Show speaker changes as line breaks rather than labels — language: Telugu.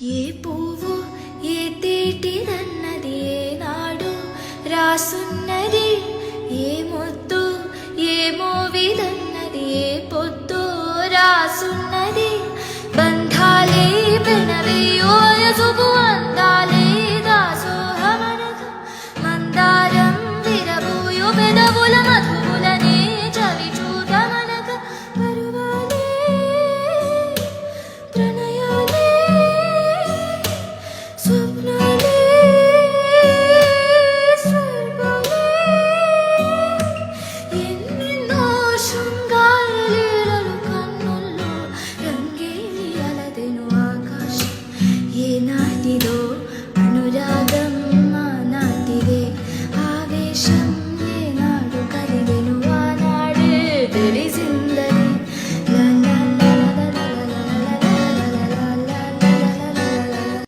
ఏ పువ్వు ఏ తేటిదన్నది ఏనాడు రాసున్నది, ఏ ముద్దు ఏ మోవిదన్నది ఏ పొద్దు రాసున్నది. బంధాలే పెనవేయో యజుగు అందాలే